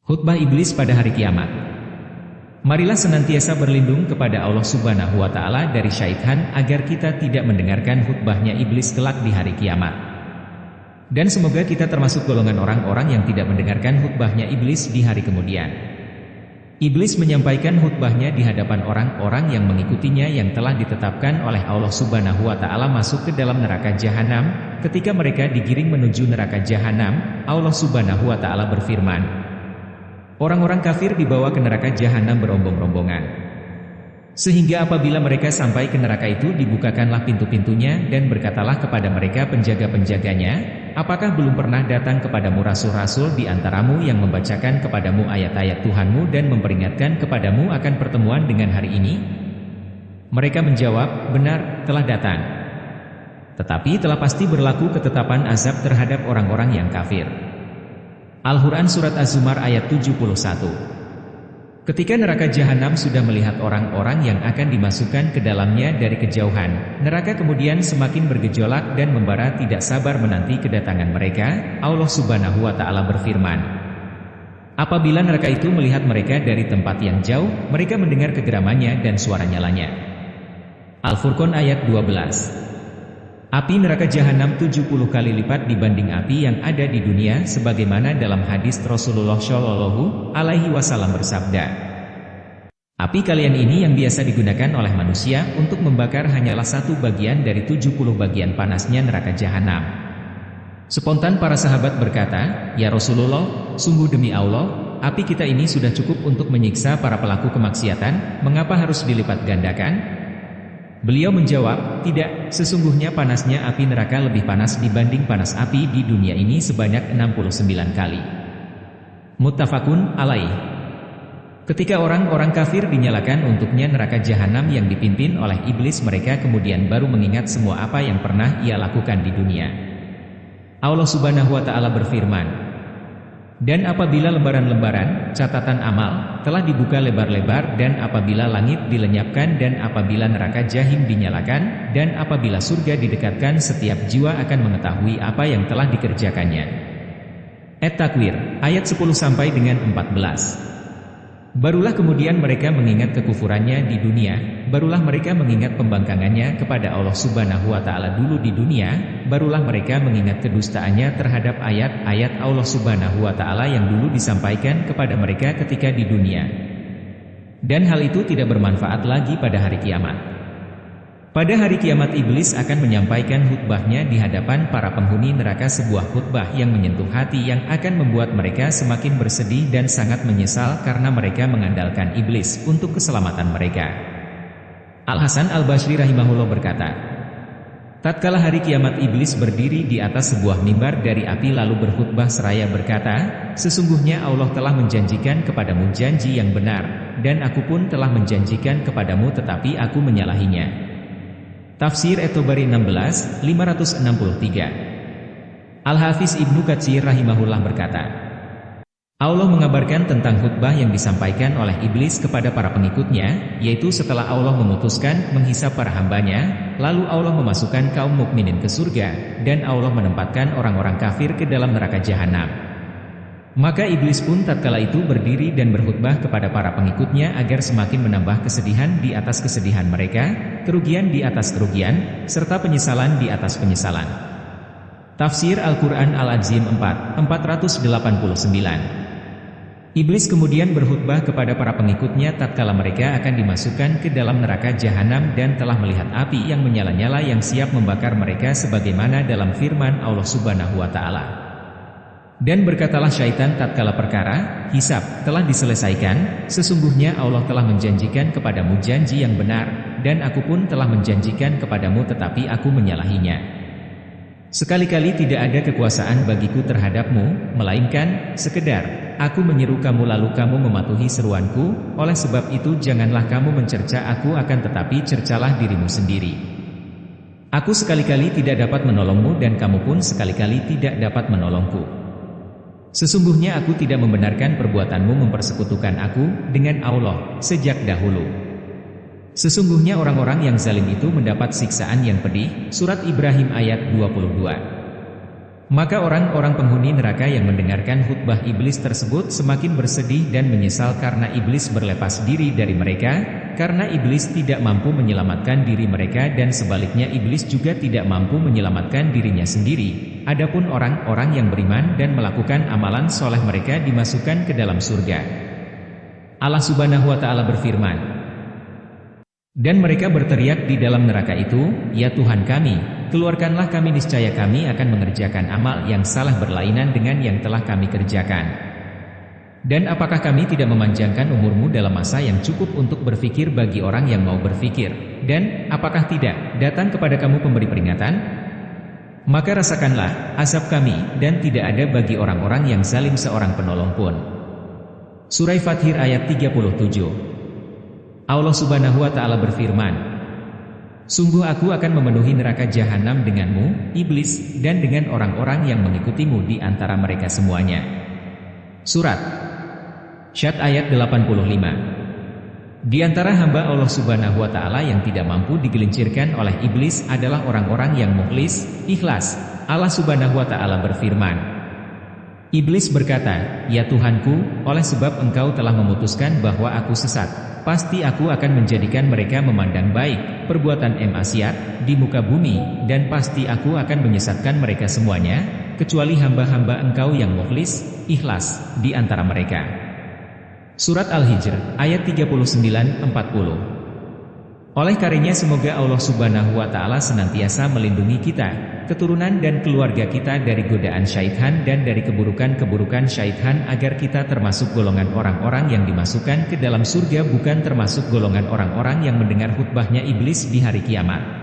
Khutbah iblis pada hari kiamat. Marilah senantiasa berlindung kepada Allah Subhanahu wa Ta'ala dari syaitan agar kita tidak mendengarkan khutbahnya iblis kelak di hari kiamat. Dan semoga kita termasuk golongan orang-orang yang tidak mendengarkan khutbahnya iblis di hari kemudian. Iblis menyampaikan khutbahnya di hadapan orang-orang yang mengikutinya yang telah ditetapkan oleh Allah Subhanahu wa Ta'ala masuk ke dalam neraka jahanam. Ketika mereka digiring menuju neraka jahanam, Allah Subhanahu wa Ta'ala berfirman, orang-orang kafir dibawa ke neraka jahanam berombong-rombongan. Sehingga apabila mereka sampai ke neraka itu dibukakanlah pintu-pintunya dan berkatalah kepada mereka penjaga-penjaganya, apakah belum pernah datang kepadamu rasul-rasul di antaramu yang membacakan kepadamu ayat-ayat Tuhanmu dan memperingatkan kepadamu akan pertemuan dengan hari ini? Mereka menjawab, benar, telah datang. Tetapi telah pasti berlaku ketetapan azab terhadap orang-orang yang kafir. Al-Quran Surat Az-Zumar ayat 71. Ketika neraka jahanam sudah melihat orang-orang yang akan dimasukkan ke dalamnya dari kejauhan, neraka kemudian semakin bergejolak dan membara tidak sabar menanti kedatangan mereka. Allah Subhanahu wa Ta'ala berfirman, apabila neraka itu melihat mereka dari tempat yang jauh, mereka mendengar kegeramannya dan suara nyalanya. Al-Furqan ayat 12. Api neraka jahanam 70 kali lipat dibanding api yang ada di dunia, sebagaimana dalam hadis Rasulullah Shallallahu Alaihi Wasallam bersabda, api kalian ini yang biasa digunakan oleh manusia untuk membakar hanyalah satu bagian dari 70 bagian panasnya neraka jahanam. Spontan para sahabat berkata, ya Rasulullah, sungguh demi Allah, api kita ini sudah cukup untuk menyiksa para pelaku kemaksiatan, mengapa harus dilipat gandakan? Beliau menjawab, tidak, sesungguhnya panasnya api neraka lebih panas dibanding panas api di dunia ini sebanyak 69 kali. Muttafaqun alaih. Ketika orang-orang kafir dinyalakan untuknya neraka jahanam yang dipimpin oleh iblis, mereka kemudian baru mengingat semua apa yang pernah ia lakukan di dunia. Allah Subhanahu wa Ta'ala berfirman, dan apabila lembaran-lembaran catatan amal telah dibuka lebar-lebar, dan apabila langit dilenyapkan, dan apabila neraka jahim dinyalakan, dan apabila surga didekatkan, setiap jiwa akan mengetahui apa yang telah dikerjakannya. At-Takwir ayat 10-14. Barulah kemudian mereka mengingat kekufurannya di dunia, barulah mereka mengingat pembangkangannya kepada Allah Subhanahu wa Ta'ala dulu di dunia, barulah mereka mengingat kedustaannya terhadap ayat-ayat Allah Subhanahu wa Ta'ala yang dulu disampaikan kepada mereka ketika di dunia. Dan hal itu tidak bermanfaat lagi pada hari kiamat. Pada hari kiamat iblis akan menyampaikan khutbahnya di hadapan para penghuni neraka, sebuah khutbah yang menyentuh hati yang akan membuat mereka semakin bersedih dan sangat menyesal karena mereka mengandalkan iblis untuk keselamatan mereka. Al-Hasan Al-Basri rahimahullah berkata, tatkala hari kiamat iblis berdiri di atas sebuah mimbar dari api lalu berkhutbah seraya berkata, sesungguhnya Allah telah menjanjikan kepadamu janji yang benar, dan aku pun telah menjanjikan kepadamu tetapi aku menyalahinya. Tafsir At-Tabari 16, 563. Al-Hafiz Ibnu Katsir rahimahullah berkata, Allah mengabarkan tentang khutbah yang disampaikan oleh iblis kepada para pengikutnya, yaitu setelah Allah memutuskan menghisab para hambanya, lalu Allah memasukkan kaum mukminin ke surga, dan Allah menempatkan orang-orang kafir ke dalam neraka jahanam. Maka iblis pun tatkala itu berdiri dan berkhutbah kepada para pengikutnya agar semakin menambah kesedihan di atas kesedihan mereka, kerugian di atas kerugian, serta penyesalan di atas penyesalan. Tafsir Al-Quran Al-Azim 4, 489. Iblis kemudian berkhutbah kepada para pengikutnya tatkala mereka akan dimasukkan ke dalam neraka jahanam dan telah melihat api yang menyala-nyala yang siap membakar mereka, sebagaimana dalam firman Allah Subhanahu wa Ta'ala. Dan berkatalah syaitan tatkala perkara hisab telah diselesaikan, sesungguhnya Allah telah menjanjikan kepadamu janji yang benar, dan aku pun telah menjanjikan kepadamu tetapi aku menyalahinya. Sekali-kali tidak ada kekuasaan bagiku terhadapmu, melainkan sekedar aku menyeru kamu lalu kamu mematuhi seruanku, oleh sebab itu janganlah kamu mencerca aku akan tetapi cercalah dirimu sendiri. Aku sekali-kali tidak dapat menolongmu dan kamu pun sekali-kali tidak dapat menolongku. Sesungguhnya aku tidak membenarkan perbuatanmu mempersekutukan aku dengan Allah sejak dahulu. Sesungguhnya orang-orang yang zalim itu mendapat siksaan yang pedih. Surat Ibrahim ayat 22. Maka orang-orang penghuni neraka yang mendengarkan khutbah iblis tersebut semakin bersedih dan menyesal karena iblis berlepas diri dari mereka, karena iblis tidak mampu menyelamatkan diri mereka dan sebaliknya iblis juga tidak mampu menyelamatkan dirinya sendiri. Adapun orang-orang yang beriman dan melakukan amalan soleh mereka dimasukkan ke dalam surga. Allah Subhanahu wa Ta'ala berfirman, dan mereka berteriak di dalam neraka itu, "Ya Tuhan kami, keluarkanlah kami, niscaya kami akan mengerjakan amal yang salah berlainan dengan yang telah kami kerjakan. Dan apakah kami tidak memanjangkan umurmu dalam masa yang cukup untuk berfikir bagi orang yang mau berfikir? Dan apakah tidak datang kepada kamu pemberi peringatan? Maka rasakanlah azab kami, dan tidak ada bagi orang-orang yang zalim seorang penolong pun." Surah Fathir ayat 37. Allah Subhanahu wa Ta'ala berfirman, "Sungguh aku akan memenuhi neraka jahanam denganmu, iblis, dan dengan orang-orang yang mengikutimu di antara mereka semuanya." Surat Syad ayat 85. Di antara hamba Allah Subhanahu wa Ta'ala yang tidak mampu digelincirkan oleh iblis adalah orang-orang yang mukhlis, ikhlas. Allah Subhanahu wa Ta'ala berfirman, iblis berkata, "Ya Tuhanku, oleh sebab engkau telah memutuskan bahwa aku sesat, pasti aku akan menjadikan mereka memandang baik perbuatan maksiat di muka bumi, dan pasti aku akan menyesatkan mereka semuanya, kecuali hamba-hamba engkau yang mukhlis, ikhlas, di antara mereka." Surat Al-Hijr, ayat 39-40. Oleh karenanya semoga Allah Subhanahu wa Ta'ala senantiasa melindungi kita, keturunan dan keluarga kita dari godaan syaitan dan dari keburukan-keburukan syaitan, agar kita termasuk golongan orang-orang yang dimasukkan ke dalam surga, bukan termasuk golongan orang-orang yang mendengar khutbahnya iblis di hari kiamat.